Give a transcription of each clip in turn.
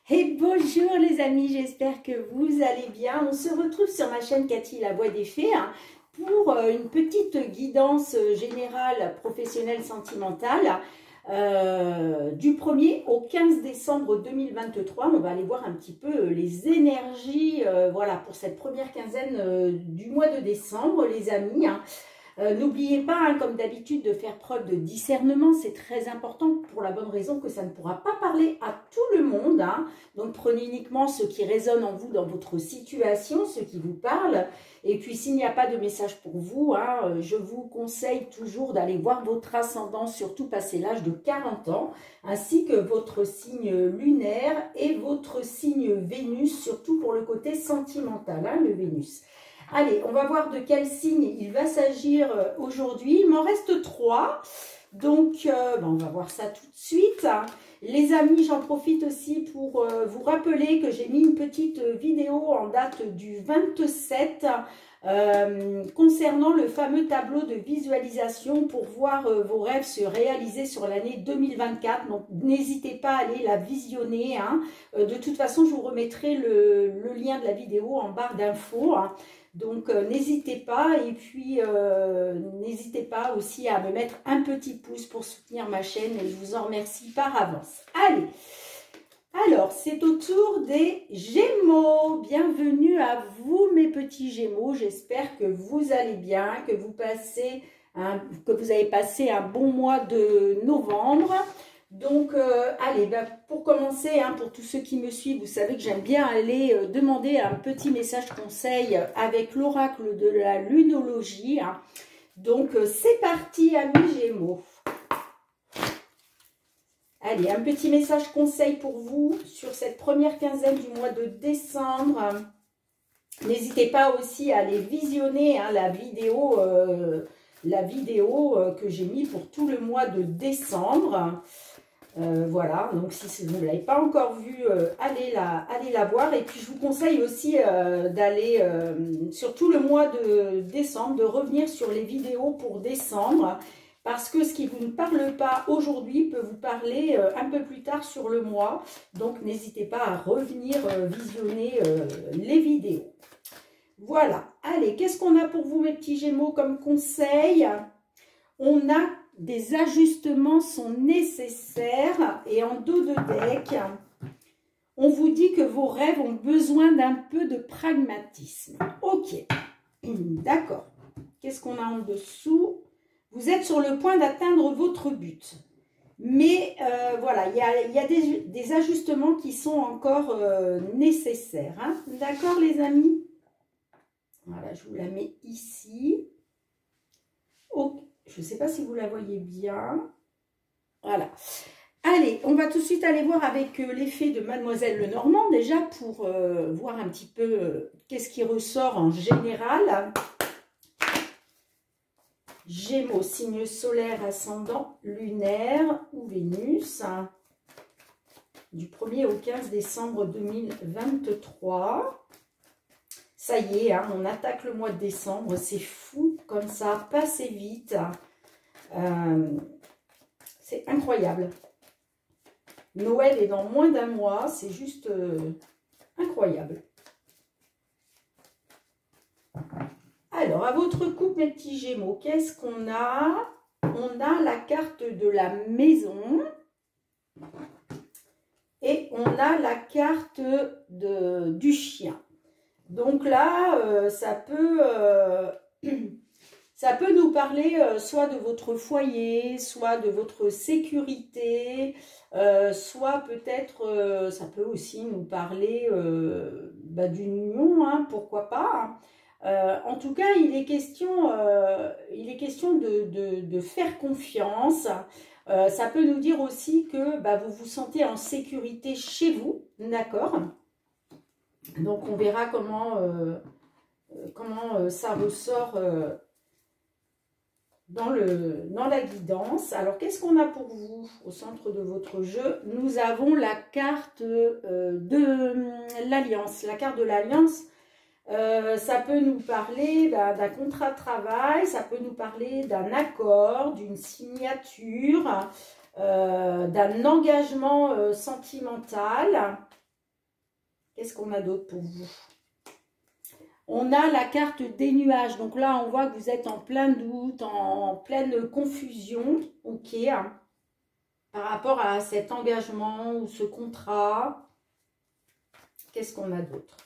Et bonjour les amis, j'espère que vous allez bien. On se retrouve sur ma chaîne Cathy La Voix des Fées pour une petite guidance générale professionnelle sentimentale du 1er au 15 décembre 2023. On va aller voir un petit peu les énergies voilà, pour cette première quinzaine du mois de décembre les amis. N'oubliez pas, comme d'habitude, de faire preuve de discernement. C'est très important pour la bonne raison que ça ne pourra pas parler à tout le monde. Donc, prenez uniquement ce qui résonne en vous dans votre situation, ce qui vous parle. Et puis, s'il n'y a pas de message pour vous, je vous conseille toujours d'aller voir votre ascendant, surtout passé l'âge de 40 ans, ainsi que votre signe lunaire et votre signe Vénus, surtout pour le côté sentimental, le Vénus. Allez, on va voir de quel signe il va s'agir aujourd'hui. Il m'en reste 3. Donc, on va voir ça tout de suite. Les amis, j'en profite aussi pour vous rappeler que j'ai mis une petite vidéo en date du 27 concernant le fameux tableau de visualisation pour voir vos rêves se réaliser sur l'année 2024. Donc, n'hésitez pas à aller la visionner. De toute façon, je vous remettrai le lien de la vidéo en barre d'infos. Donc, n'hésitez pas et puis n'hésitez pas aussi à me mettre un petit pouce pour soutenir ma chaîne et je vous en remercie par avance. Allez, alors c'est au tour des Gémeaux. Bienvenue à vous mes petits Gémeaux. J'espère que vous allez bien, que vous avez passé un bon mois de novembre. Donc, allez, pour commencer, pour tous ceux qui me suivent, vous savez que j'aime bien aller demander un petit message conseil avec l'oracle de la lunologie. Donc, c'est parti, amis Gémeaux. Allez, un petit message conseil pour vous sur cette première quinzaine du mois de décembre. N'hésitez pas aussi à aller visionner la vidéo que j'ai mis pour tout le mois de décembre. Voilà, donc si vous ne l'avez pas encore vue, allez la voir. Et puis je vous conseille aussi d'aller sur tout le mois de décembre, de revenir sur les vidéos pour décembre. Parce que ce qui vous ne parle pas aujourd'hui peut vous parler un peu plus tard sur le mois. Donc n'hésitez pas à revenir visionner les vidéos. Voilà, allez, qu'est-ce qu'on a pour vous mes petits Gémeaux comme conseil? On a des ajustements sont nécessaires et en dos de deck, on vous dit que vos rêves ont besoin d'un peu de pragmatisme. Ok, d'accord. Qu'est-ce qu'on a en dessous? Vous êtes sur le point d'atteindre votre but. Mais voilà, il y a des ajustements qui sont encore nécessaires. D'accord les amis? Voilà, je vous la mets ici. Ok. Je ne sais pas si vous la voyez bien. Voilà. Allez, on va tout de suite aller voir avec l'effet de Mademoiselle Lenormand, déjà pour voir un petit peu qu'est-ce qui ressort en général. Gémeaux, signe solaire, ascendant, lunaire ou Vénus. Du 1er au 15 décembre 2023. Ça y est, on attaque le mois de décembre, c'est fou comme ça a passé vite. C'est incroyable. Noël est dans moins d'un mois, c'est juste incroyable. Alors, à votre couple, mes petits Gémeaux, qu'est-ce qu'on a? On a la carte de la maison et on a la carte du chien. Donc là, ça peut nous parler soit de votre foyer, soit de votre sécurité, soit peut-être, ça peut aussi nous parler d'une union, pourquoi pas. En tout cas, il est question de faire confiance. Ça peut nous dire aussi que vous vous sentez en sécurité chez vous, d'accord ? Donc, on verra comment ça ressort dans la guidance. Alors, qu'est-ce qu'on a pour vous au centre de votre jeu? Nous avons la carte de l'Alliance. La carte de l'Alliance, ça peut nous parler d'un contrat de travail, ça peut nous parler d'un accord, d'une signature, d'un engagement sentimental. Qu'est-ce qu'on a d'autre pour vous? On a la carte des nuages. Donc là, on voit que vous êtes en plein doute, en pleine confusion. Ok. Par rapport à cet engagement ou ce contrat. Qu'est-ce qu'on a d'autre?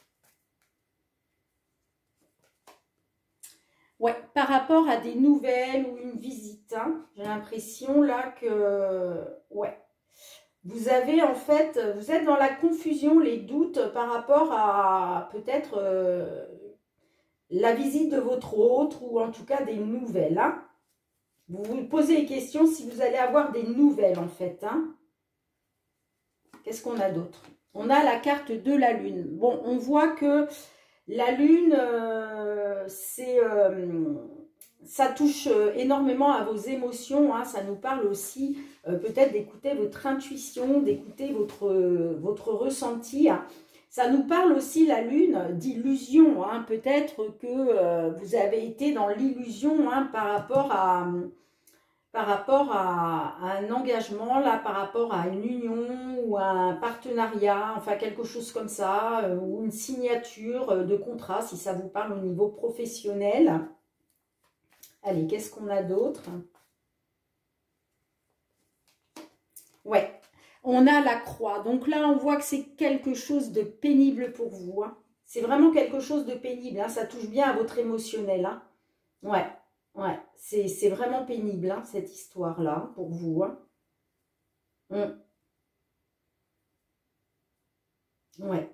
Ouais, par rapport à des nouvelles ou une visite. Hein, j'ai l'impression là que... Ouais. Vous avez en fait... Vous êtes dans la confusion, les doutes par rapport à peut-être... la visite de votre autre ou en tout cas des nouvelles. Hein. Vous vous posez les questions si vous allez avoir des nouvelles en fait. Hein. Qu'est-ce qu'on a d'autre? On a la carte de la lune. Bon, on voit que la lune, ça touche énormément à vos émotions. Hein. Ça nous parle aussi peut-être d'écouter votre intuition, d'écouter votre ressenti. Hein. Ça nous parle aussi, la lune, d'illusion. Hein. Peut-être que vous avez été dans l'illusion hein, par rapport à un engagement, là, par rapport à une union ou à un partenariat, enfin quelque chose comme ça, ou une signature de contrat, si ça vous parle au niveau professionnel. Allez, qu'est-ce qu'on a d'autre? Ouais. On a la croix. Donc là, on voit que c'est quelque chose de pénible pour vous. Hein. C'est vraiment quelque chose de pénible. Hein. Ça touche bien à votre émotionnel. Hein. Ouais, ouais. C'est vraiment pénible, hein, cette histoire-là, pour vous. Hein. Ouais.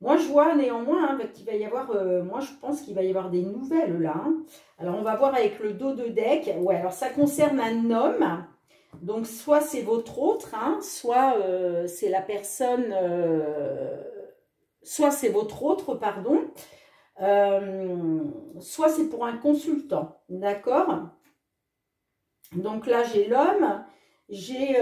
Moi, je vois néanmoins hein, qu'il va y avoir... moi, je pense qu'il va y avoir des nouvelles, là. Hein. Alors, on va voir avec le dos de deck. Ouais, alors ça concerne un homme. Donc, soit c'est votre autre, hein, soit c'est la personne, soit c'est votre autre, pardon, soit c'est pour un consultant, d'accord? Donc là, j'ai l'homme, j'ai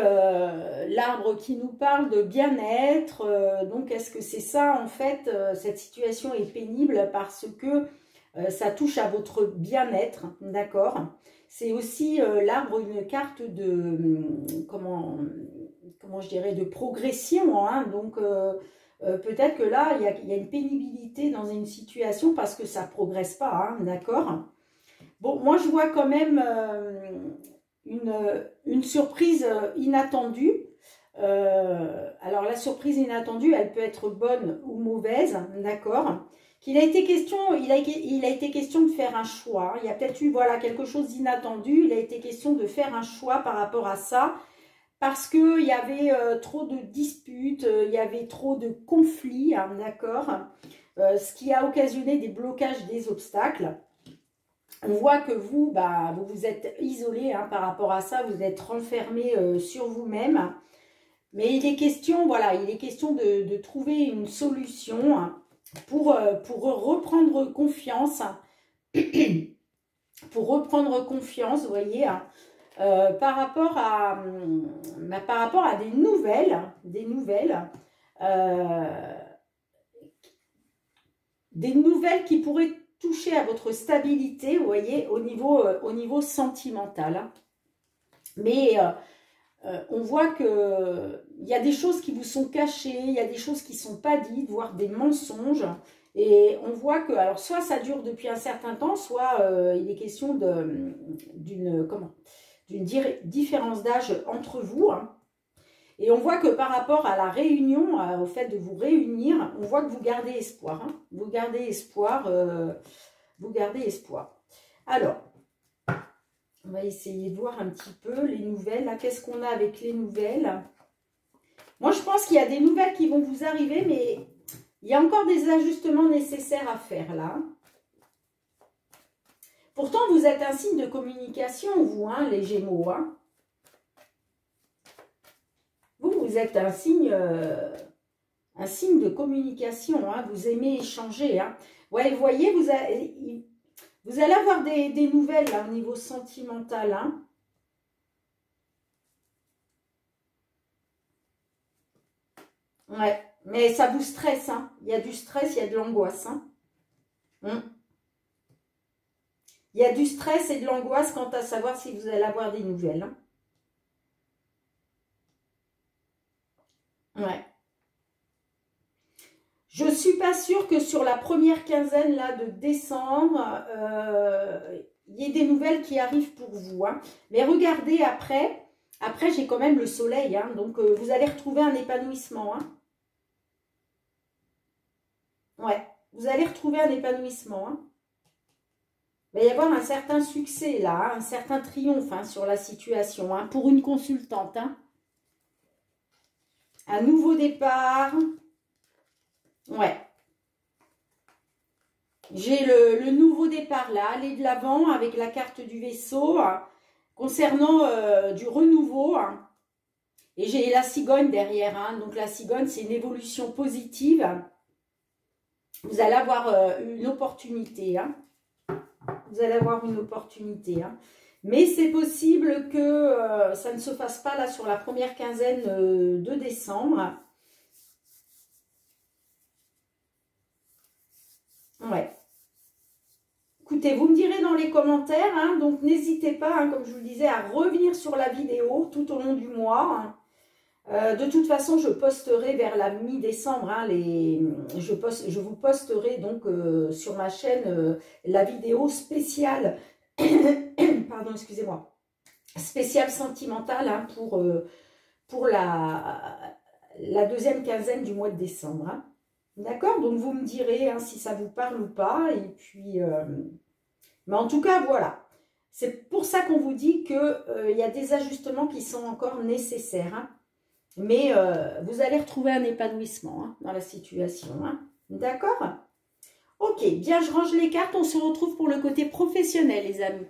l'arbre qui nous parle de bien-être. Donc, est-ce que c'est ça, en fait, cette situation est pénible parce que ça touche à votre bien-être, d'accord? C'est aussi l'arbre, une carte de, comment je dirais, de progression. Hein, donc, peut-être que là, il y a une pénibilité dans une situation parce que ça ne progresse pas, hein, d'accord? Bon, moi, je vois quand même une surprise inattendue. Alors, la surprise inattendue, elle peut être bonne ou mauvaise, d'accord? Il a été question de faire un choix. Il y a peut-être eu voilà, quelque chose d'inattendu. Il a été question de faire un choix par rapport à ça. Parce qu'il y avait trop de disputes, il y avait trop de conflits, hein, d'accord, ce qui a occasionné des blocages, des obstacles. On voit que vous, bah, vous vous êtes isolé hein, par rapport à ça, vous êtes renfermé sur vous-même. Mais il est question, voilà, il est question de trouver une solution hein, pour reprendre confiance. Pour reprendre confiance, vous voyez, hein, par rapport à des nouvelles qui pourraient toucher à votre stabilité, vous voyez, au niveau sentimental. Hein. Mais on voit que il y a des choses qui vous sont cachées, il y a des choses qui ne sont pas dites, voire des mensonges. Et on voit que, alors soit ça dure depuis un certain temps, soit il est question d'une différence d'âge entre vous. Hein. Et on voit que par rapport à la réunion, au fait de vous réunir, on voit que vous gardez espoir. Hein. Vous gardez espoir. Alors, on va essayer de voir un petit peu les nouvelles. Là, qu'est-ce qu'on a avec les nouvelles? Moi, je pense qu'il y a des nouvelles qui vont vous arriver, mais il y a encore des ajustements nécessaires à faire là. Pourtant, vous êtes un signe de communication, vous, hein, les Gémeaux. Hein. Vous êtes un signe de communication. Hein. Vous aimez échanger. Hein. Ouais, vous voyez, vous allez avoir des nouvelles là, au niveau sentimental. Hein. Ouais, mais ça vous stresse. Hein. Il y a du stress, il y a de l'angoisse. Hein. Il y a du stress et de l'angoisse quant à savoir si vous allez avoir des nouvelles. Hein. Ouais. suis pas sûre que sur la première quinzaine là, de décembre, il y ait des nouvelles qui arrivent pour vous. Hein. Mais regardez après. Après, j'ai quand même le soleil. Hein, donc, vous allez retrouver un épanouissement. Hein. Ouais, vous allez retrouver un épanouissement. Hein. Il va y avoir un certain succès là, hein, un certain triomphe hein, sur la situation. Hein, pour une consultante. Hein. Un nouveau départ. Ouais. J'ai le nouveau départ là, aller de l'avant avec la carte du vaisseau. Concernant du renouveau. Hein. Et j'ai la cigogne derrière. Hein, donc la cigogne, c'est une évolution positive. Vous allez avoir une opportunité. Hein. Vous allez avoir une opportunité. Hein. Mais c'est possible que ça ne se fasse pas là sur la première quinzaine de décembre. Ouais. Écoutez, vous me direz dans les commentaires, hein, donc n'hésitez pas, hein, comme je vous le disais, à revenir sur la vidéo tout au long du mois. Hein. De toute façon, je posterai vers la mi-décembre, hein, je vous posterai donc sur ma chaîne la vidéo spéciale, pardon, excusez-moi, spéciale sentimentale hein, pour la deuxième quinzaine du mois de décembre. Hein. D'accord? Donc, vous me direz hein, si ça vous parle ou pas. Et puis, mais en tout cas, voilà. C'est pour ça qu'on vous dit qu'il y a des ajustements qui sont encore nécessaires. Hein. Mais vous allez retrouver un épanouissement hein, dans la situation. Hein. D'accord? Ok, bien, je range les cartes. On se retrouve pour le côté professionnel, les amis.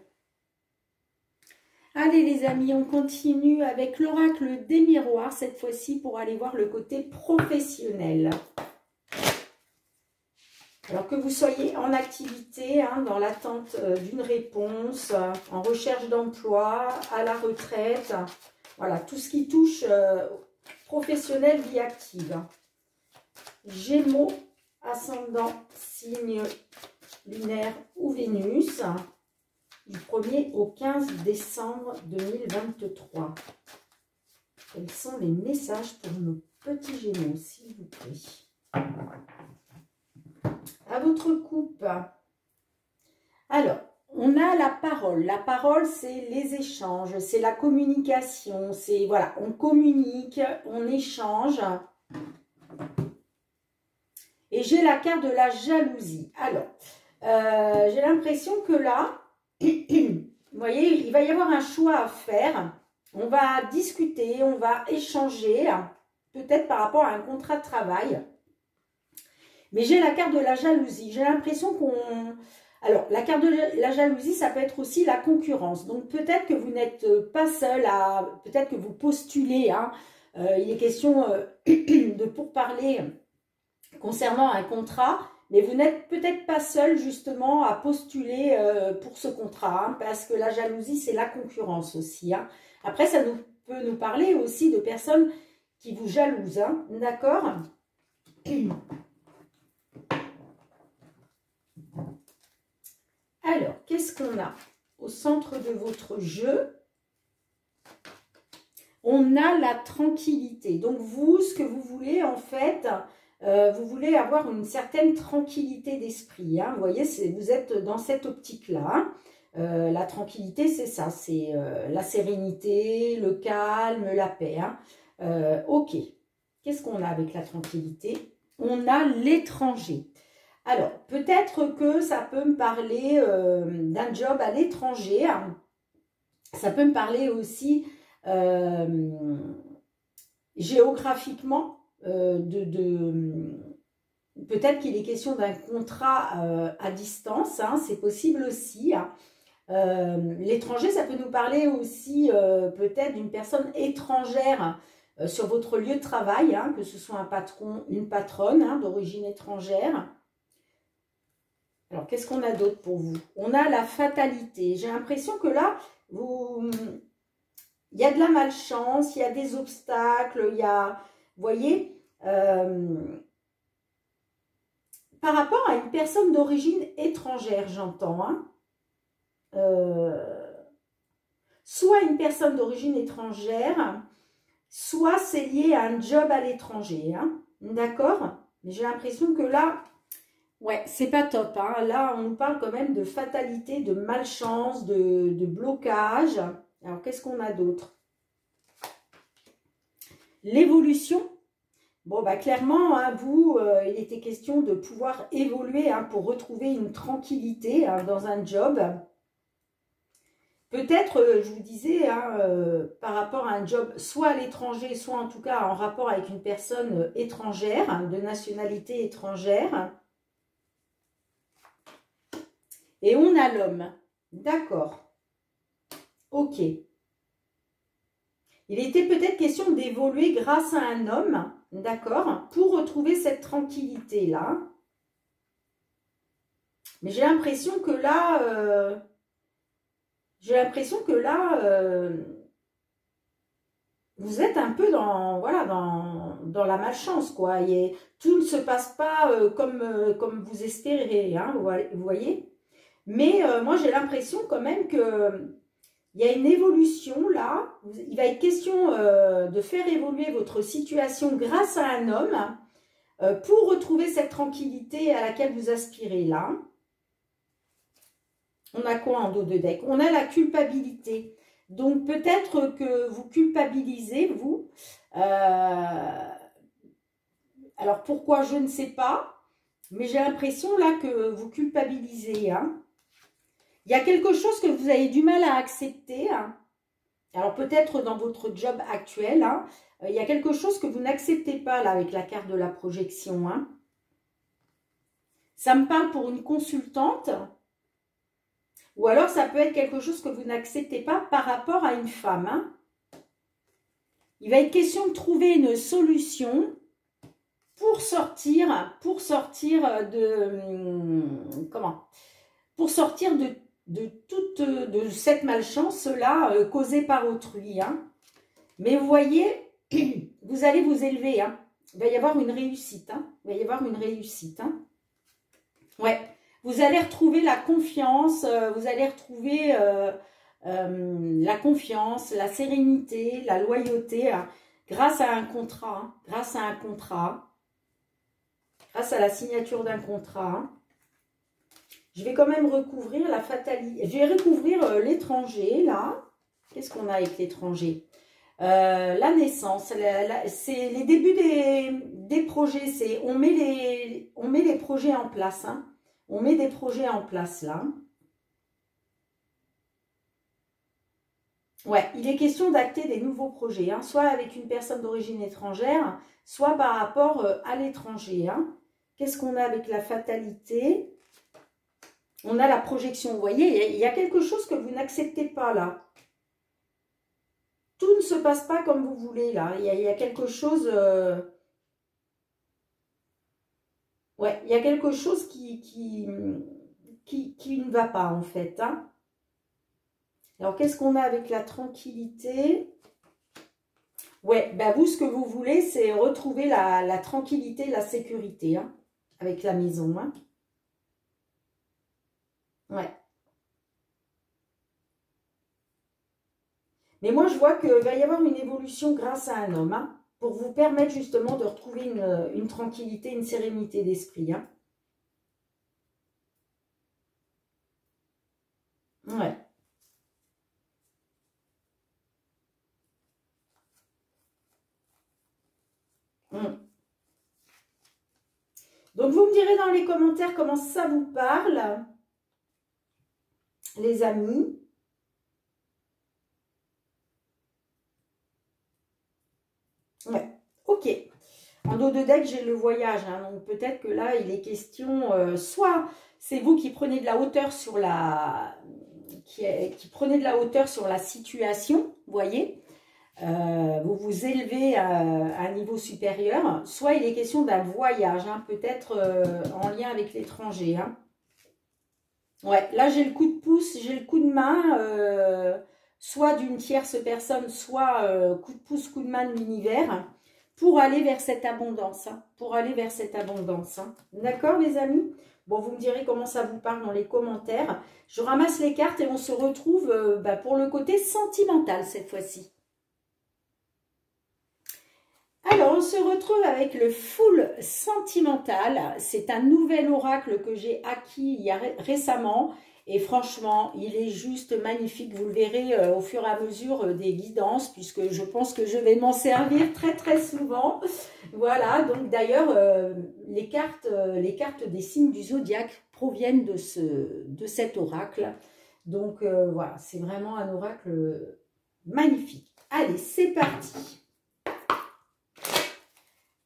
Allez, les amis, on continue avec l'oracle des miroirs, cette fois-ci, pour aller voir le côté professionnel. Alors que vous soyez en activité, hein, dans l'attente d'une réponse, en recherche d'emploi, à la retraite, voilà, tout ce qui touche professionnel, vie active. Gémeaux, ascendant, signe lunaire ou Vénus, du 1er au 15 décembre 2023. Quels sont les messages pour nos petits Gémeaux, s'il vous plaît? À votre coupe. Alors, on a la parole. La parole, c'est les échanges, c'est la communication. C'est, voilà, on communique, on échange. Et j'ai la carte de la jalousie. Alors, j'ai l'impression que là, vous voyez, il va y avoir un choix à faire. On va discuter, on va échanger, peut-être par rapport à un contrat de travail. Mais j'ai la carte de la jalousie. J'ai l'impression qu'on... Alors, la carte de la jalousie, ça peut être aussi la concurrence. Donc, peut-être que vous n'êtes pas seul à... Peut-être que vous postulez. Hein. Il est question de pourparler concernant un contrat. Mais vous n'êtes peut-être pas seul, justement, à postuler pour ce contrat. Hein, parce que la jalousie, c'est la concurrence aussi. Hein. Après, ça peut nous parler aussi de personnes qui vous jalousent. Hein, d'accord ? Alors, qu'est-ce qu'on a au centre de votre jeu? On a la tranquillité. Donc, vous, ce que vous voulez, en fait, vous voulez avoir une certaine tranquillité d'esprit. Hein. Vous voyez, vous êtes dans cette optique-là. La tranquillité, c'est ça. C'est la sérénité, le calme, la paix. Hein. Ok. Qu'est-ce qu'on a avec la tranquillité? On a l'étranger. Alors, peut-être que ça peut me parler d'un job à l'étranger. Ça peut me parler aussi géographiquement peut-être qu'il est question d'un contrat à distance. Hein, c'est possible aussi. Hein. L'étranger, ça peut nous parler aussi peut-être d'une personne étrangère sur votre lieu de travail, hein, que ce soit un patron, une patronne hein, d'origine étrangère. Alors, qu'est-ce qu'on a d'autre pour vous? On a la fatalité. J'ai l'impression que là, il y a de la malchance, il y a des obstacles, il y a, vous voyez, par rapport à une personne d'origine étrangère, j'entends, hein, soit une personne d'origine étrangère, soit c'est lié à un job à l'étranger, hein, d'accord? Mais j'ai l'impression que là, ouais, c'est pas top. Hein. Là, on nous parle quand même de fatalité, de malchance, de blocage. Alors, qu'est-ce qu'on a d'autre? L'évolution. Bon, bah clairement, hein, vous, il était question de pouvoir évoluer hein, pour retrouver une tranquillité hein, dans un job. Peut-être, je vous disais, hein, par rapport à un job, soit à l'étranger, soit en tout cas en rapport avec une personne étrangère, hein, de nationalité étrangère. Et on a l'homme. D'accord. Ok. Il était peut-être question d'évoluer grâce à un homme, d'accord, pour retrouver cette tranquillité-là. Mais j'ai l'impression que là, vous êtes un peu dans, voilà, dans la malchance, quoi. Et tout ne se passe pas comme vous espérez, hein, vous voyez. Mais moi, j'ai l'impression quand même que il y a une évolution là. Il va être question de faire évoluer votre situation grâce à un homme pour retrouver cette tranquillité à laquelle vous aspirez là. On a quoi en dos de deck? On a la culpabilité. Donc peut-être que vous culpabilisez, vous. Alors pourquoi, je ne sais pas. Mais j'ai l'impression là que vous culpabilisez. Hein. Il y a quelque chose que vous avez du mal à accepter. Hein. Alors peut-être dans votre job actuel, hein, il y a quelque chose que vous n'acceptez pas là avec la carte de la projection. Hein. Ça me parle pour une consultante. Ou alors ça peut être quelque chose que vous n'acceptez pas par rapport à une femme. Hein. Il va être question de trouver une solution pour sortir de... Comment? Pour sortir de cette malchance-là causée par autrui. Hein. Mais vous voyez, vous allez vous élever. Hein. Il va y avoir une réussite. Hein. Il va y avoir une réussite. Hein. Ouais, vous allez retrouver la confiance, vous allez retrouver la confiance, la sérénité, la loyauté, hein, grâce à un contrat, hein, grâce à la signature d'un contrat. Hein. Je vais quand même recouvrir la fatalité. Je vais recouvrir l'étranger, là. Qu'est-ce qu'on a avec l'étranger? La naissance. C'est les débuts des projets. On met les projets en place. Hein. On met des projets en place, là. Ouais, il est question d'acter des nouveaux projets. Hein, soit avec une personne d'origine étrangère, soit par rapport à l'étranger. Hein. Qu'est-ce qu'on a avec la fatalité? On a la projection, vous voyez, il y a quelque chose que vous n'acceptez pas là. Tout ne se passe pas comme vous voulez là. Il y a quelque chose... Ouais, il y a quelque chose qui ne va pas en fait. Hein. Alors, qu'est-ce qu'on a avec la tranquillité? Ouais, ben vous, ce que vous voulez, c'est retrouver la tranquillité, la sécurité hein, avec la maison. Hein. Ouais. Mais moi, je vois qu'il va y avoir une évolution grâce à un homme, hein, pour vous permettre justement de retrouver une tranquillité, une sérénité d'esprit. Hein. Ouais. Donc, vous me direz dans les commentaires comment ça vous parle, les amis. Ouais, ok. En dos de deck, j'ai le voyage. Hein, donc, peut-être que là, il est question... soit c'est vous qui prenez de la hauteur sur la... Qui prenez de la hauteur sur la situation, vous voyez. Vous vous élevez à un niveau supérieur. Soit il est question d'un voyage, hein, peut-être en lien avec l'étranger. Hein. Ouais, là, j'ai le coup de pouce, j'ai le coup de main... soit d'une tierce personne, soit coup de pouce, coup de main de l'univers, pour aller vers cette abondance. Hein, pour aller vers cette abondance. Hein. D'accord, les amis? Bon, vous me direz comment ça vous parle dans les commentaires. Je ramasse les cartes et on se retrouve pour le côté sentimental cette fois-ci. Alors, se retrouve avec le full sentimental. C'est un nouvel oracle que j'ai acquis il y a récemment. Et franchement, il est juste magnifique. Vous le verrez au fur et à mesure des guidances, puisque je pense que je vais m'en servir très très souvent. Voilà, donc d'ailleurs, les cartes des signes du zodiaque proviennent de cet oracle. Donc voilà, c'est vraiment un oracle magnifique. Allez, c'est parti.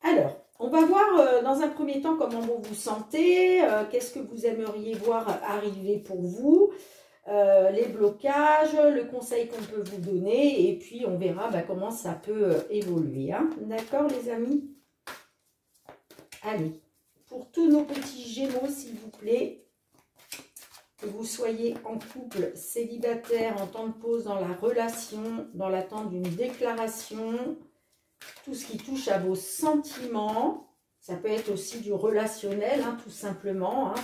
Alors, on va voir dans un premier temps comment vous vous sentez, qu'est-ce que vous aimeriez voir arriver pour vous, les blocages, le conseil qu'on peut vous donner, et puis on verra comment ça peut évoluer. Hein. D'accord les amis? Allez, pour tous nos petits Gémeaux, s'il vous plaît, que vous soyez en couple, célibataire, en temps de pause dans la relation, dans l'attente d'une déclaration, tout ce qui touche à vos sentiments, ça peut être aussi du relationnel, hein, tout simplement. Hein.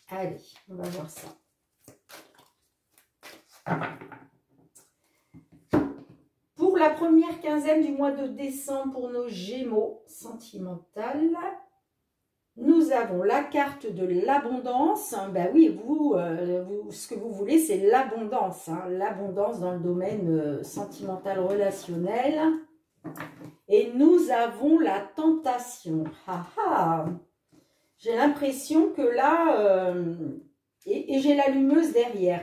Allez, on va voir ça. Pour la première quinzaine du mois de décembre, pour nos Gémeaux sentimentales, nous avons la carte de l'abondance. Ben oui, ce que vous voulez, c'est l'abondance. Hein, l'abondance dans le domaine sentimental, relationnel. Et nous avons la tentation. Ah, ah. J'ai l'impression que là, et j'ai l'allumeuse derrière.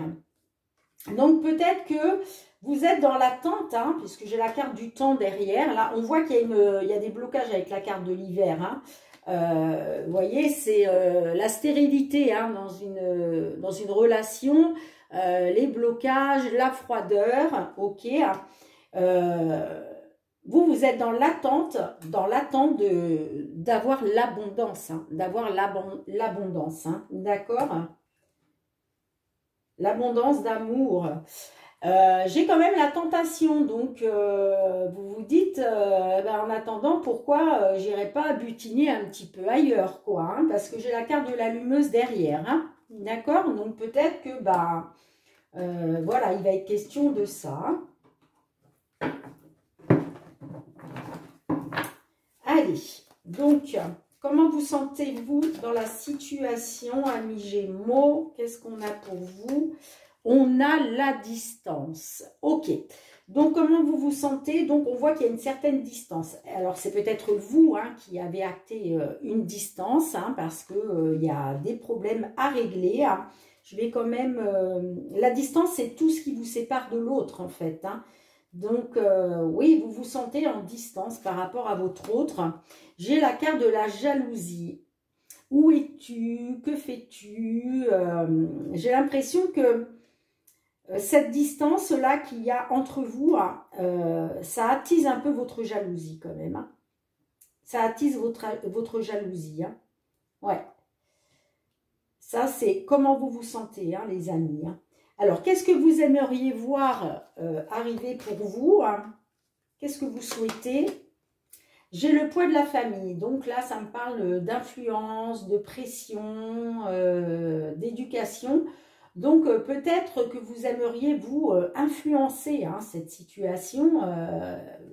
Donc peut-être que vous êtes dans l'attente, hein, puisque j'ai la carte du temps derrière. Là, on voit qu'il y a des blocages avec la carte de l'hiver. Hein. Vous voyez, c'est la stérilité hein, dans une relation, les blocages, la froideur, ok. Vous êtes dans l'attente d'avoir l'abondance, hein, l'abondance, hein, d'accord? L'abondance d'amour. J'ai quand même la tentation, donc vous vous dites, en attendant, pourquoi j'irai pas butiner un petit peu ailleurs, quoi, hein, parce que j'ai la carte de l'allumeuse derrière, hein, d'accord? Donc peut-être que, voilà, il va être question de ça. Allez, donc, comment vous sentez-vous dans la situation, amis Gémeaux? Qu'est-ce qu'on a pour vous? On a la distance. Ok. Donc, comment vous vous sentez? Donc, on voit qu'il y a une certaine distance. Alors, c'est peut-être vous hein, qui avez acté une distance, hein, parce qu'il y a des problèmes à régler. Hein. Je vais quand même... la distance, c'est tout ce qui vous sépare de l'autre, en fait. Hein. Donc, oui, vous vous sentez en distance par rapport à votre autre. J'ai la carte de la jalousie. Où es-tu? Que fais-tu? J'ai l'impression que cette distance-là qu'il y a entre vous, ça attise un peu votre jalousie quand même. Hein. Ça attise votre jalousie. Hein. Ouais. Ça, c'est comment vous vous sentez, hein, les amis. Hein. Alors, qu'est-ce que vous aimeriez voir arriver pour vous hein? Qu'est-ce que vous souhaitez? J'ai le poids de la famille. Donc là, ça me parle d'influence, de pression, d'éducation. Donc, peut-être que vous aimeriez, vous, influencer hein, cette situation.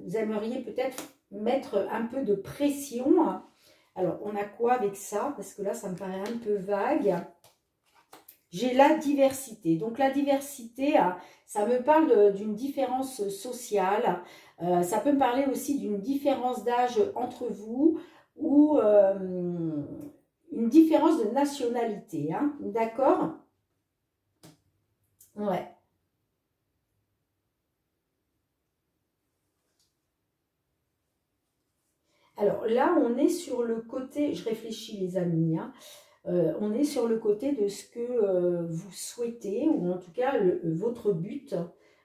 Vous aimeriez peut-être mettre un peu de pression. Hein. Alors, on a quoi avec ça? Parce que là, ça me paraît un peu vague. J'ai la diversité. Donc, la diversité, ça me parle d'une différence sociale. Ça peut me parler aussi d'une différence d'âge entre vous ou une différence de nationalité. Hein, d'accord? Ouais. Alors là, on est sur le côté, je réfléchis les amis, hein, on est sur le côté de ce que vous souhaitez, ou en tout cas votre but.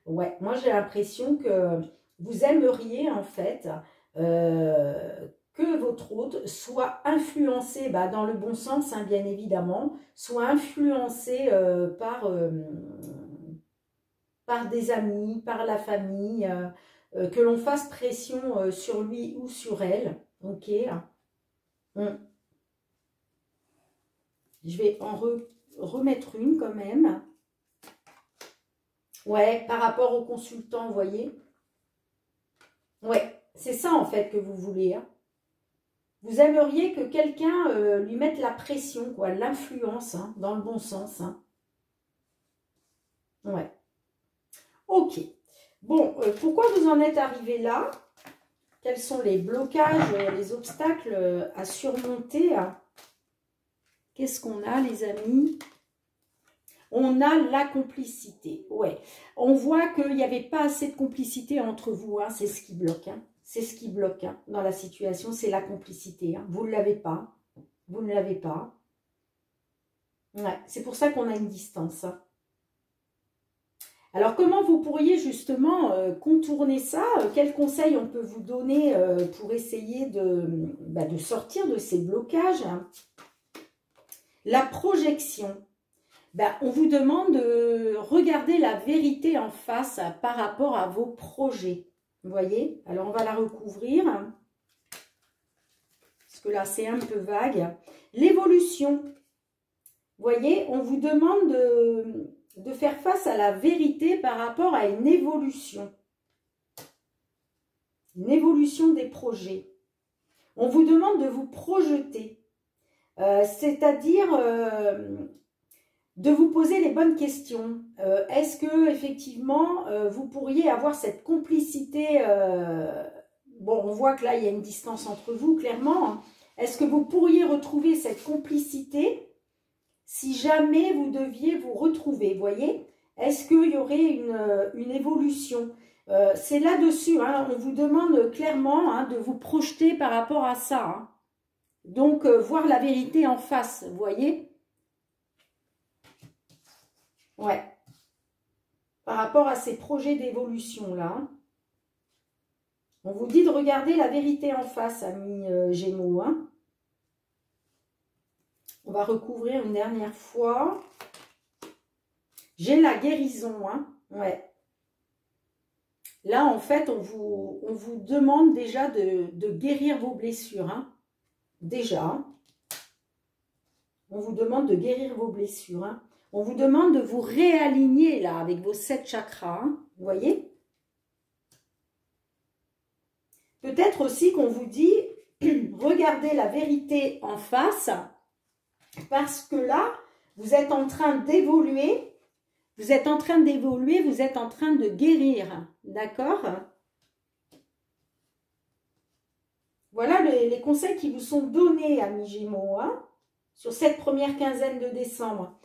Ouais, moi j'ai l'impression que vous aimeriez en fait que votre hôte soit influencé, dans le bon sens hein, bien évidemment, soit influencé par des amis, par la famille, que l'on fasse pression sur lui ou sur elle. Ok. Je vais en remettre une quand même. Ouais, par rapport au consultant, vous voyez. Ouais, C'est ça en fait que vous voulez. Hein. Vous aimeriez que quelqu'un lui mette la pression, quoi, l'influence, hein, dans le bon sens. Hein. Ouais. Ok. Bon, pourquoi vous en êtes arrivé là? Quels sont les blocages, les obstacles à surmonter? Hein? Qu'est-ce qu'on a, les amis? On a la complicité. Ouais. On voit qu'il n'y avait pas assez de complicité entre vous. Hein. C'est ce qui bloque. Hein. C'est ce qui bloque hein, dans la situation. C'est la complicité. Hein. Vous ne l'avez pas. Vous ne l'avez pas. Ouais. C'est pour ça qu'on a une distance. Hein. Alors, comment vous pourriez justement contourner ça? Quels conseils on peut vous donner pour essayer de sortir de ces blocages? La projection. On vous demande de regarder la vérité en face par rapport à vos projets. Vous voyez? Alors, on va la recouvrir. Parce que là, c'est un peu vague. L'évolution. Vous voyez? On vous demande de faire face à la vérité par rapport à une évolution. Une évolution des projets. On vous demande de vous projeter. C'est-à-dire de vous poser les bonnes questions. Est-ce que effectivement vous pourriez avoir cette complicité bon, on voit que là, il y a une distance entre vous, clairement. Hein. Est-ce que vous pourriez retrouver cette complicité si jamais vous deviez vous retrouver, vous voyez? Est-ce qu'il y aurait une évolution? C'est là-dessus, hein, on vous demande clairement hein, de vous projeter par rapport à ça. Hein. Donc, voir la vérité en face, vous voyez? Ouais. Par rapport à ces projets d'évolution-là. Hein. On vous dit de regarder la vérité en face, amis Gémeaux. Hein. On va recouvrir une dernière fois. J'ai la guérison. Hein. Ouais. Là, en fait, on vous demande déjà de guérir vos blessures. Hein. Déjà. On vous demande de guérir vos blessures. Hein. On vous demande de vous réaligner là avec vos 7 chakras. Hein. Vous voyez? Peut-être aussi qu'on vous dit, regardez la vérité en face, parce que là, vous êtes en train d'évoluer, vous êtes en train d'évoluer, vous êtes en train de guérir, d'accord? Voilà les conseils qui vous sont donnés, amis Gémeaux, hein, sur cette première quinzaine de décembre.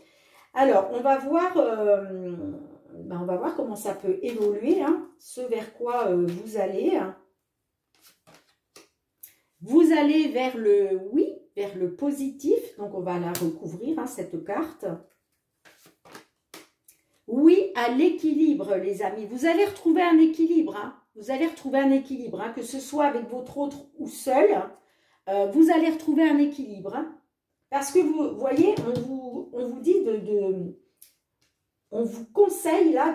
Alors, on va voir comment ça peut évoluer, hein, ce vers quoi vous allez. Hein. Vous allez vers le oui, vers le positif. Donc, on va la recouvrir, hein, cette carte. Oui à l'équilibre, les amis. Vous allez retrouver un équilibre. Hein. Vous allez retrouver un équilibre, hein, que ce soit avec votre autre ou seul. Vous allez retrouver un équilibre. Hein, parce que vous voyez, on vous dit on vous conseille là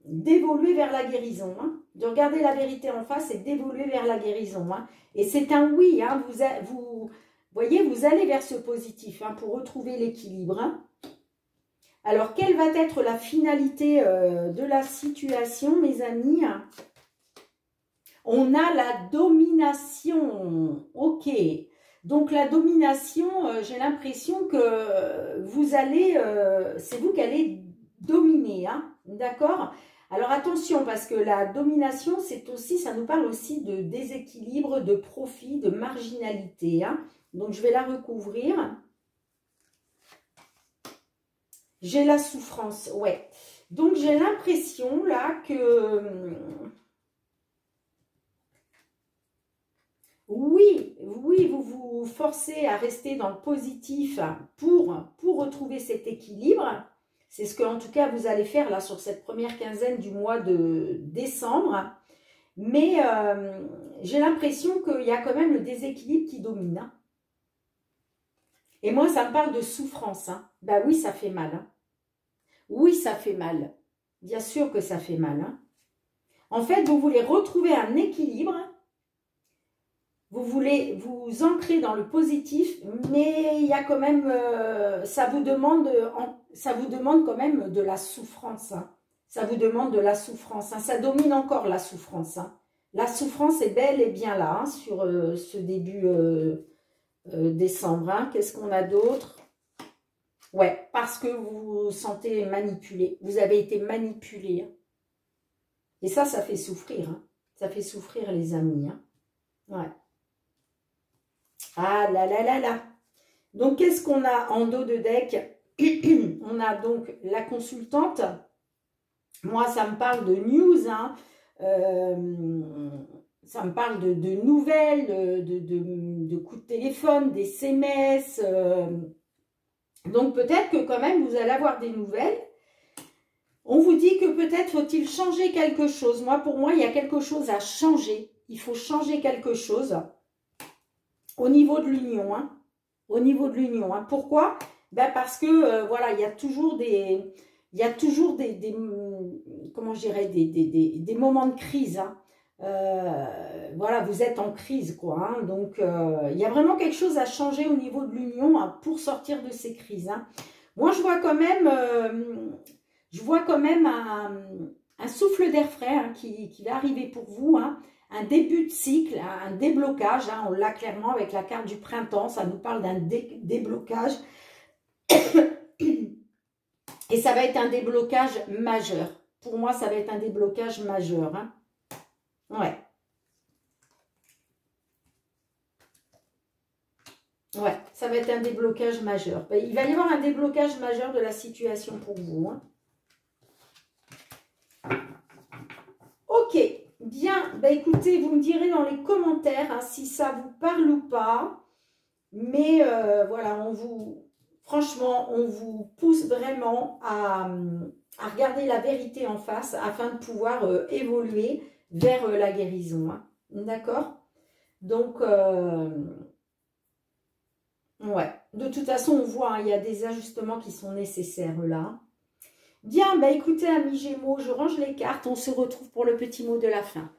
d'évoluer vers la guérison. Hein, de regarder la vérité en face et d'évoluer vers la guérison. Hein. Et c'est un oui, hein, vous voyez, vous allez vers ce positif hein, pour retrouver l'équilibre. Hein. Alors, quelle va être la finalité de la situation, mes amis? On a la domination. Ok. Donc, la domination, j'ai l'impression que vous allez, c'est vous qui allez dominer. Hein, d'accord? Alors attention, parce que la domination, c'est aussi, ça nous parle aussi de déséquilibre, de profit, de marginalité. Hein. Donc, je vais la recouvrir. J'ai la souffrance, ouais. Donc, j'ai l'impression, là, que... Oui, vous vous forcez à rester dans le positif pour retrouver cet équilibre. C'est ce que, en tout cas, vous allez faire là sur cette première quinzaine du mois de décembre. Mais j'ai l'impression qu'il y a quand même le déséquilibre qui domine. Hein. Et moi, ça me parle de souffrance. Hein. Ben oui, ça fait mal. Hein. Oui, ça fait mal. Bien sûr que ça fait mal. Hein. En fait, vous voulez retrouver un équilibre. Vous voulez vous ancrer dans le positif, mais il y a quand même, ça vous demande quand même de la souffrance. Hein. Ça vous demande de la souffrance. Hein. Ça domine encore la souffrance. Hein. La souffrance est bel et bien là, hein, sur ce début décembre. Hein. Qu'est-ce qu'on a d'autre? Ouais, parce que vous vous sentez manipulé. Vous avez été manipulé. Hein. Et ça fait souffrir. Hein. Ça fait souffrir les amis. Hein. Ouais. Ah là là là là. Donc, qu'est-ce qu'on a en dos de deck? On a donc la consultante. Moi, ça me parle de news. Hein. Ça me parle de nouvelles, de coups de téléphone, des SMS. Donc, peut-être que quand même, vous allez avoir des nouvelles. On vous dit que peut-être faut-il changer quelque chose. Moi, pour moi, il y a quelque chose à changer. Il faut changer quelque chose au niveau de l'union. Hein. Au niveau de l'union. Hein. Pourquoi? Ben parce que, voilà, il y a toujours des comment je dirais, des moments de crise. Hein. Voilà, vous êtes en crise, quoi. Hein. Donc, il y a vraiment quelque chose à changer au niveau de l'union hein, pour sortir de ces crises. Hein. Moi, je vois quand même un souffle d'air frais hein, qui va arriver pour vous. Hein. Un début de cycle, un déblocage. Hein. On l'a clairement avec la carte du printemps. Ça nous parle d'un déblocage. Et ça va être un déblocage majeur. Pour moi, ça va être un déblocage majeur. Hein. Ouais. Ouais, ça va être un déblocage majeur. Il va y avoir un déblocage majeur de la situation pour vous. Hein. Ok, bien. Bah, écoutez, vous me direz dans les commentaires hein, si ça vous parle ou pas. Mais voilà, franchement, on vous pousse vraiment à regarder la vérité en face afin de pouvoir évoluer vers la guérison. Hein. D'accord? Donc, ouais. De toute façon, on voit, hein, il y a des ajustements qui sont nécessaires là. Bien, bah écoutez, amis Gémeaux, je range les cartes. On se retrouve pour le petit mot de la fin.